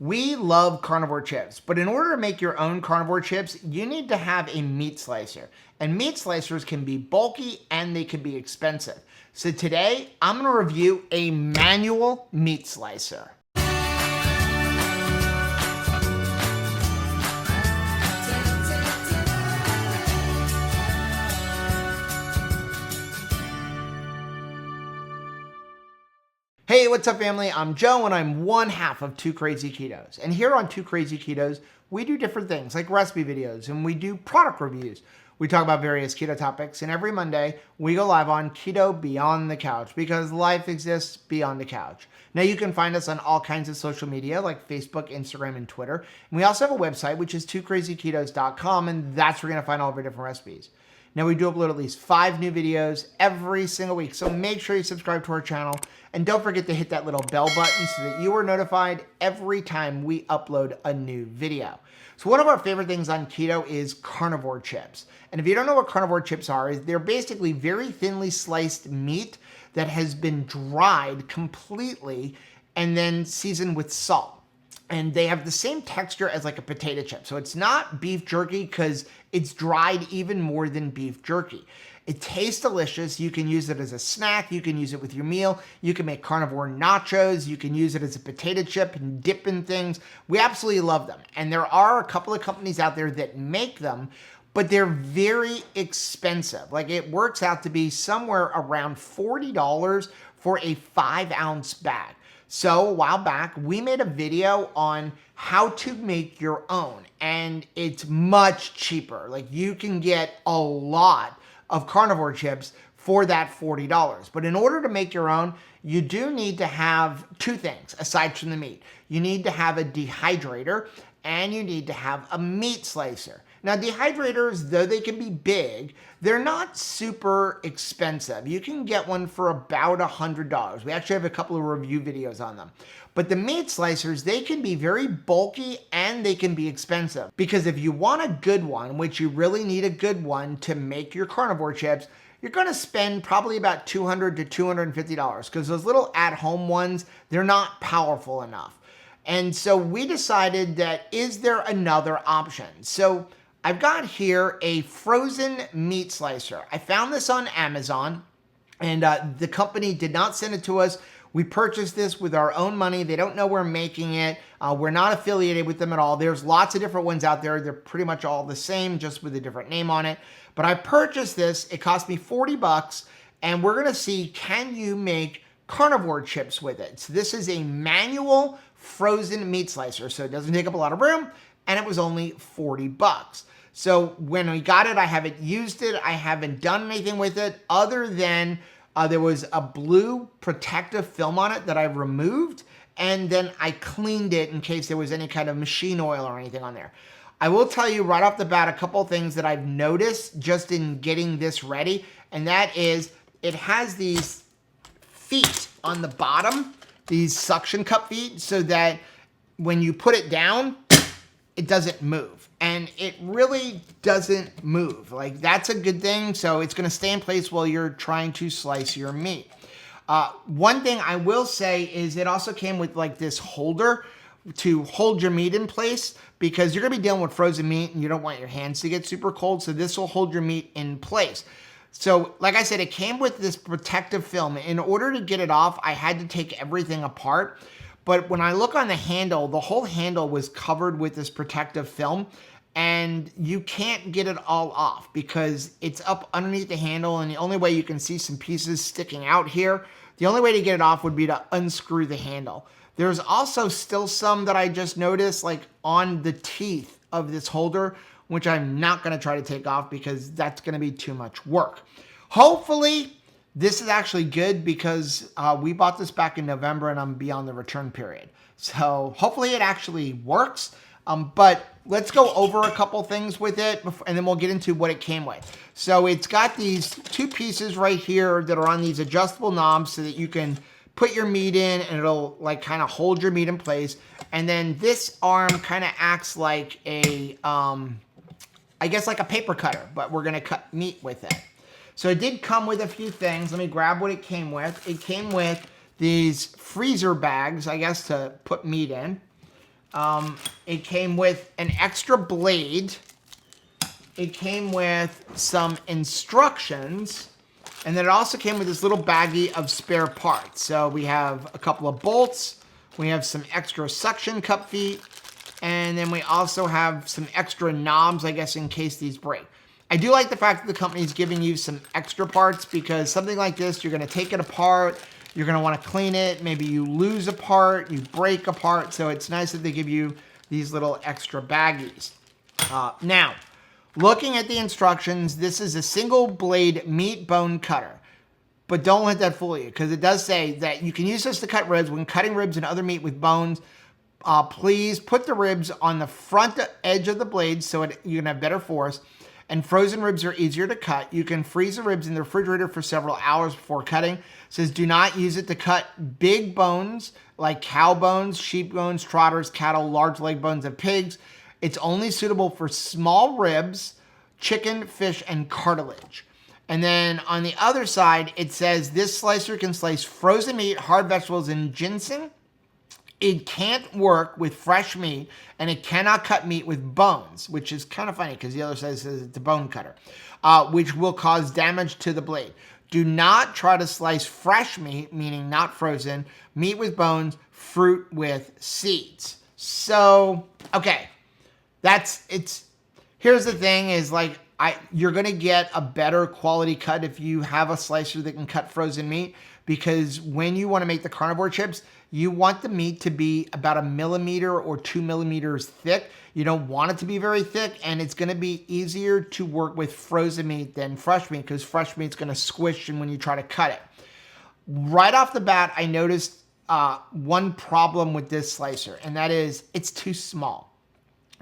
We love carnivore chips, but in order to make your own carnivore chips, you need to have a meat slicer. And meat slicers can be bulky and they can be expensive. So today, I'm gonna review a manual meat slicer. Hey, what's up family? I'm Joe and I'm one half of Two Crazy Ketos. And here on Two Crazy Ketos, we do different things like recipe videos and we do product reviews. We talk about various keto topics, and every Monday we go live on Keto Beyond the Couch because life exists beyond the couch. Now you can find us on all kinds of social media like Facebook, Instagram, and Twitter. And we also have a website which is twocrazyketos.com, and that's where you're gonna find all of our different recipes. Now we do upload at least 5 new videos every single week, so make sure you subscribe to our channel and don't forget to hit that little bell button so that you are notified every time we upload a new video. So one of our favorite things on keto is carnivore chips. And if you don't know what carnivore chips are, they're basically very thinly sliced meat that has been dried completely and then seasoned with salt. And they have the same texture as like a potato chip. So it's not beef jerky because it's dried even more than beef jerky. It tastes delicious. You can use it as a snack. You can use it with your meal. You can make carnivore nachos. You can use it as a potato chip and dip in things. We absolutely love them. And there are a couple of companies out there that make them, but they're very expensive. Like it works out to be somewhere around $40 for a 5-ounce bag. So a while back, we made a video on how to make your own, and it's much cheaper. Like you can get a lot of carnivore chips for that $40. But in order to make your own, you do need to have 2 things aside from the meat. You need to have a dehydrator and you need to have a meat slicer. Now dehydrators, though they can be big, they're not super expensive. You can get one for about $100. We actually have a couple of review videos on them. But the meat slicers, they can be very bulky and they can be expensive. Because if you want a good one, which you really need a good one to make your carnivore chips, you're gonna spend probably about $200 to $250 because those little at-home ones, they're not powerful enough. And so we decided that, is there another option? So I've got here a frozen meat slicer. I found this on Amazon, and the company did not send it to us. We purchased this with our own money. They don't know we're making it. We're not affiliated with them at all. There's lots of different ones out there. They're pretty much all the same, just with a different name on it. But I purchased this. It cost me $40, and we're gonna see, can you make carnivore chips with it? So this is a manual frozen meat slicer, so it doesn't take up a lot of room, and it was only $40. So when we got it, I haven't used it. I haven't done anything with it other than there was a blue protective film on it that I removed, and then I cleaned it in case there was any kind of machine oil or anything on there. I will tell you right off the bat a couple things that I've noticed just in getting this ready, and that is it has these feet on the bottom, these suction cup feet, so that when you put it down, it doesn't move. And it really doesn't move. Like that's a good thing. So it's gonna stay in place while you're trying to slice your meat. One thing I will say is it also came with like this holder to hold your meat in place because you're gonna be dealing with frozen meat and you don't want your hands to get super cold. So this will hold your meat in place. So like I said, it came with this protective film. In order to get it off, I had to take everything apart. But when I look on the handle, the whole handle was covered with this protective film, and you can't get it all off because it's up underneath the handle, and the only way you can see some pieces sticking out here, the only way to get it off would be to unscrew the handle. There's also still some that I just noticed like on the teeth of this holder, which I'm not gonna try to take off because that's gonna be too much work. Hopefully, this is actually good because we bought this back in November and I'm beyond the return period. So hopefully it actually works. But let's go over a couple things with it and then we'll get into what it came with. So it's got these 2 pieces right here that are on these adjustable knobs so that you can put your meat in and it'll like kind of hold your meat in place. And then this arm kind of acts like a, I guess like a paper cutter, but we're gonna cut meat with it. So it did come with a few things. Let me grab what it came with. It came with these freezer bags, I guess, to put meat in. It came with an extra blade. It came with some instructions. And then it also came with this little baggie of spare parts. So we have a couple of bolts. We have some extra suction cup feet. And then we also have some extra knobs, I guess, in case these break. I do like the fact that the company is giving you some extra parts, because something like this, you're going to take it apart. You're going to want to clean it. Maybe you lose a part, you break a part. So it's nice that they give you these little extra baggies. Now, looking at the instructions, this is a single blade meat bone cutter. But don't let that fool you, because it does say that you can use this to cut ribs. When cutting ribs and other meat with bones, please put the ribs on the front edge of the blade so you can have better force. And frozen ribs are easier to cut. You can freeze the ribs in the refrigerator for several hours before cutting. It says do not use it to cut big bones like cow bones, sheep bones, trotters, cattle, large leg bones of pigs. It's only suitable for small ribs, chicken, fish, and cartilage. And then on the other side, it says this slicer can slice frozen meat, hard vegetables, and ginseng. It can't work with fresh meat, and it cannot cut meat with bones, which is kind of funny because the other side says it's a bone cutter, which will cause damage to the blade. Do not try to slice fresh meat, meaning not frozen, meat with bones, fruit with seeds. So, okay, here's the thing is like, you're going to get a better quality cut if you have a slicer that can cut frozen meat, because when you want to make the carnivore chips, you want the meat to be about 1 millimeter or 2 millimeters thick. You don't want it to be very thick, and it's going to be easier to work with frozen meat than fresh meat, because fresh meat's going to squish when you try to cut it. Right off the bat, I noticed one problem with this slicer, and that is it's too small.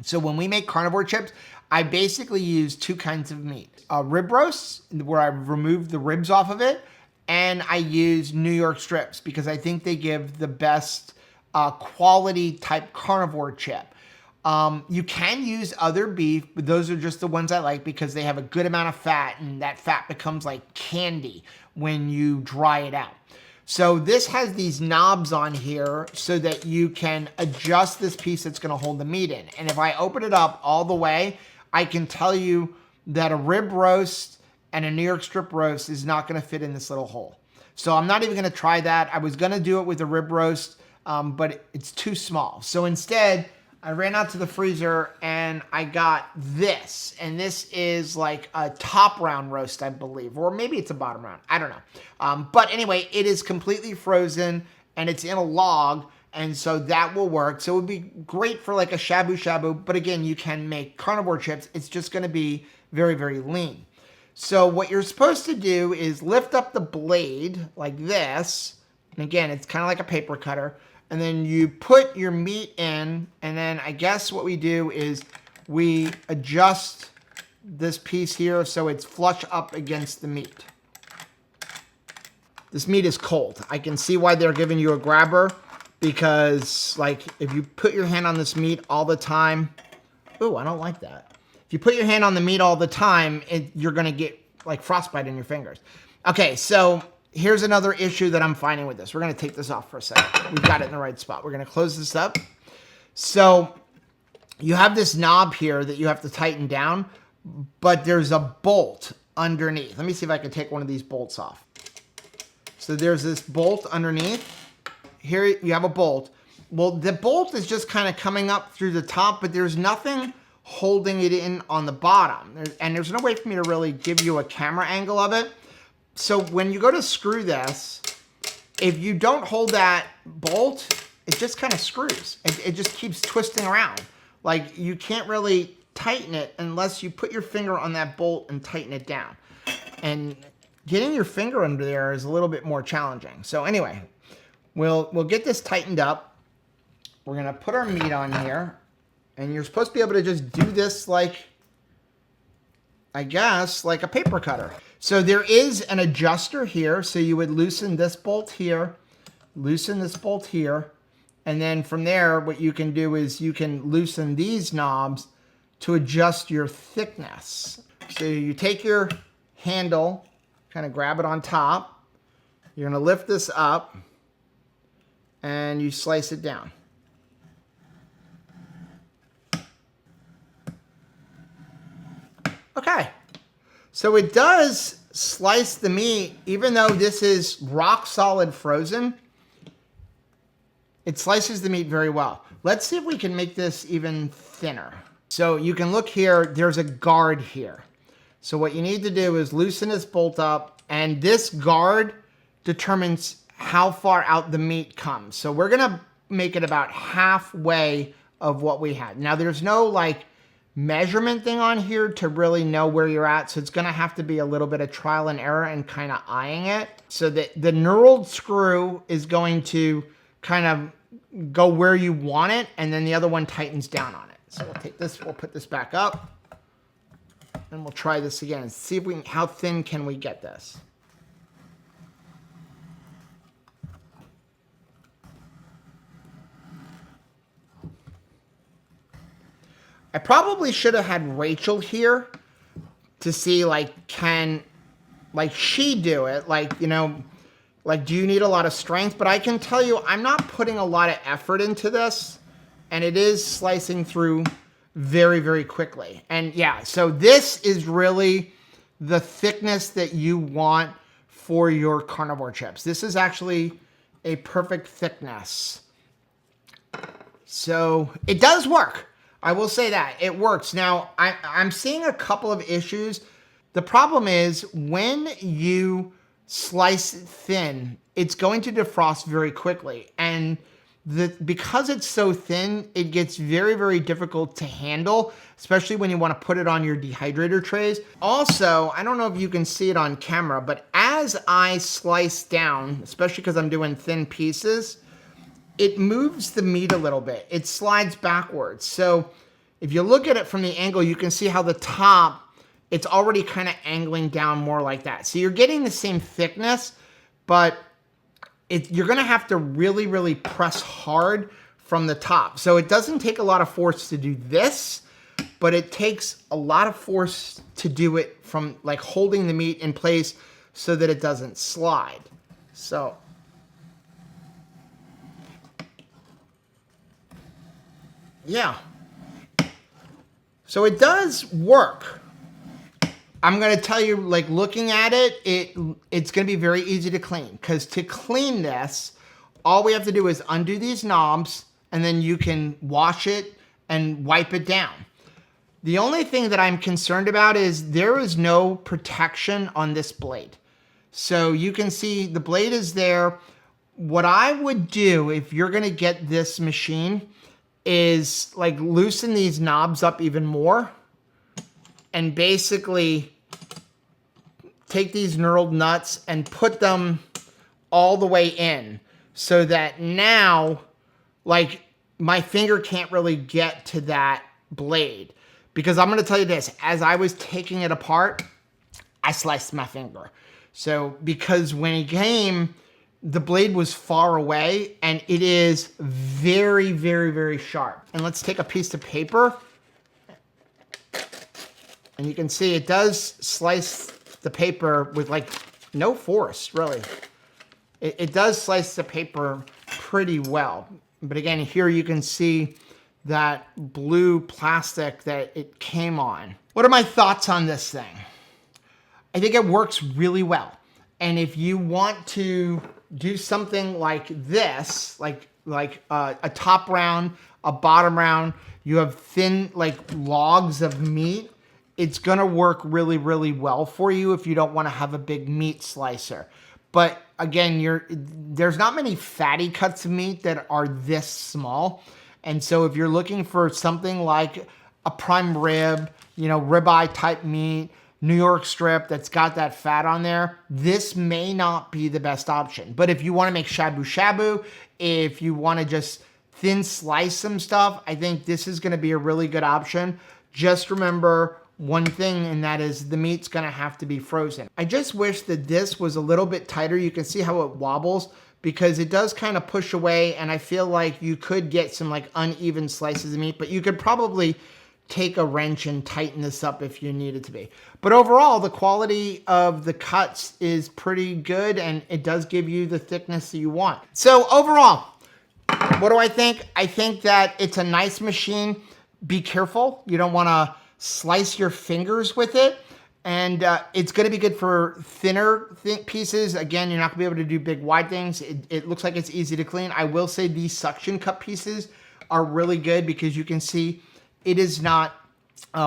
So when we make carnivore chips, I basically use two kinds of meat. Rib roasts, where I've removed the ribs off of it, and I use New York strips because I think they give the best quality type carnivore chip. You can use other beef, but those are just the ones I like because they have a good amount of fat, and that fat becomes like candy when you dry it out. So this has these knobs on here so that you can adjust this piece that's going to hold the meat in. And if I open it up all the way, I can tell you that a rib roast and a New York strip roast is not going to fit in this little hole. So I'm not even going to try that. I was going to do it with a rib roast, but it's too small. So instead, I ran out to the freezer and I got this. And this is like a top round roast, I believe. Or maybe it's a bottom round. I don't know. But anyway, it is completely frozen and it's in a log. And so that will work. So it would be great for like a shabu shabu. But again, you can make carnivore chips. It's just going to be very, very lean. So what you're supposed to do is lift up the blade like this. And again, it's kind of like a paper cutter. And then you put your meat in. And then I guess what we do is we adjust this piece here so it's flush up against the meat. This meat is cold. I can see why they're giving you a grabber, because like if you put your hand on this meat all the time, ooh, I don't like that. If you put your hand on the meat all the time, you're going to get like frostbite in your fingers. Okay, so here's another issue that I'm finding with this. We're going to take this off for a second. We've got it in the right spot. We're going to close this up. So you have this knob here that you have to tighten down, but there's a bolt underneath. Let me see if I can take one of these bolts off. So there's this bolt underneath. Here you have a bolt. Well, the bolt is just kind of coming up through the top, but there's nothing holding it in on the bottom. And there's no way for me to really give you a camera angle of it. So when you go to screw this, if you don't hold that bolt, it just kind of screws. It just keeps twisting around. Like you can't really tighten it unless you put your finger on that bolt and tighten it down. And getting your finger under there is a little bit more challenging. So anyway, we'll get this tightened up. We're gonna put our meat on here. And you're supposed to be able to just do this like, I guess, like a paper cutter. So there is an adjuster here. So you would loosen this bolt here, loosen this bolt here. And then from there, what you can do is you can loosen these knobs to adjust your thickness. So you take your handle, kind of grab it on top. You're going to lift this up and you slice it down. Okay, so it does slice the meat, even though this is rock solid frozen. It slices the meat very well. Let's see if we can make this even thinner. So you can look here, there's a guard here. So what you need to do is loosen this bolt up, and this guard determines how far out the meat comes. So we're gonna make it about halfway of what we had. Now there's no like measurement thing on here to really know where you're at. So it's gonna have to be a little bit of trial and error and kind of eyeing it. So that the knurled screw is going to kind of go where you want it, and then the other one tightens down on it. So we'll take this, we'll put this back up, and we'll try this again and see if we can, how thin can we get this. I probably should have had Rachel here to see, like, can, like, she do it? Like, you know, like, do you need a lot of strength? But I can tell you, I'm not putting a lot of effort into this, and it is slicing through very, very quickly. And yeah, so this is really the thickness that you want for your carnivore chips. This is actually a perfect thickness. So it does work. I will say that it works. Now, I'm seeing a couple of issues. The problem is when you slice thin, it's going to defrost very quickly. And because it's so thin, it gets very, very difficult to handle, especially when you want to put it on your dehydrator trays. Also, I don't know if you can see it on camera, but as I slice down, especially because I'm doing thin pieces, it moves the meat a little bit. It slides backwards. So if you look at it from the angle, you can see how the top, it's already kind of angling down more like that. So you're getting the same thickness, but you're gonna have to really, really press hard from the top. So it doesn't take a lot of force to do this, but it takes a lot of force to do it from like holding the meat in place so that it doesn't slide. So yeah. So it does work. I'm gonna tell you, like looking at it, it's gonna be very easy to clean, because to clean this, all we have to do is undo these knobs, and then you can wash it and wipe it down. The only thing that I'm concerned about is there is no protection on this blade. So you can see the blade is there. What I would do if you're gonna get this machine is like loosen these knobs up even more and basically take these knurled nuts and put them all the way in so that now, like, my finger can't really get to that blade. Because I'm gonna tell you this, as I was taking it apart, I sliced my finger. So, because when it came, the blade was far away, and it is very, very, very sharp. And let's take a piece of paper. And you can see it does slice the paper with like no force, really. It does slice the paper pretty well. But again, here you can see that blue plastic that it came on. What are my thoughts on this thing? I think it works really well. And if you want to do something like this, like a top round, a bottom round, you have thin like logs of meat, it's gonna work really, really well for you if you don't wanna have a big meat slicer. But again, there's not many fatty cuts of meat that are this small. And so if you're looking for something like a prime rib, you know, ribeye type meat, New York strip that's got that fat on there, this may not be the best option. But if you wanna make shabu shabu, if you wanna just thin slice some stuff, I think this is gonna be a really good option. Just remember one thing, and that is the meat's gonna have to be frozen. I just wish that this was a little bit tighter. You can see how it wobbles because it does kind of push away, and I feel like you could get some like uneven slices of meat, but you could probably take a wrench and tighten this up if you needed to be. But overall, the quality of the cuts is pretty good, and it does give you the thickness that you want. So overall, what do I think? I think that it's a nice machine. Be careful. You don't wanna slice your fingers with it. And it's going to be good for thinner pieces. Again, you're not going to be able to do big wide things. It looks like it's easy to clean. I will say these suction cup pieces are really good because you can see it is not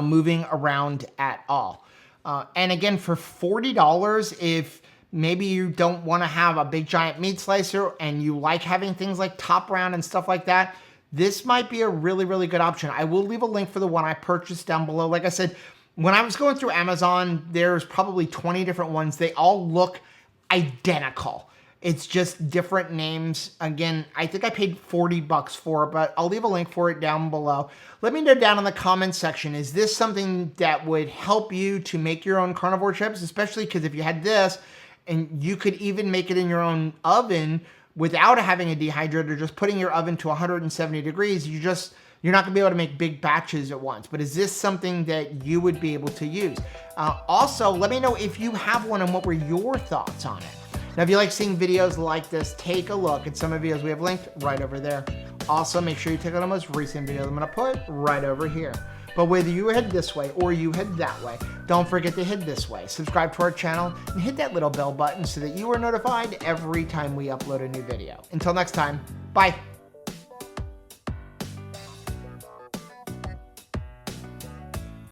moving around at all. And again, for $40, if maybe you don't want to have a big giant meat slicer and you like having things like top round and stuff like that, this might be a really, really good option. I will leave a link for the one I purchased down below. Like I said, when I was going through Amazon, there's probably 20 different ones. They all look identical. It's just different names. Again, I think I paid $40 for it, but I'll leave a link for it down below. Let me know down in the comments section, is this something that would help you to make your own carnivore chips? Especially because if you had this, and you could even make it in your own oven without having a dehydrator, just putting your oven to 170 degrees, you're not gonna be able to make big batches at once. But is this something that you would be able to use? Also, let me know if you have one and what were your thoughts on it. Now, if you like seeing videos like this, take a look at some of the videos we have linked right over there. Also, make sure you check out the most recent video I'm gonna put right over here. But whether you head this way or you head that way, don't forget to head this way. Subscribe to our channel and hit that little bell button so that you are notified every time we upload a new video. Until next time, bye.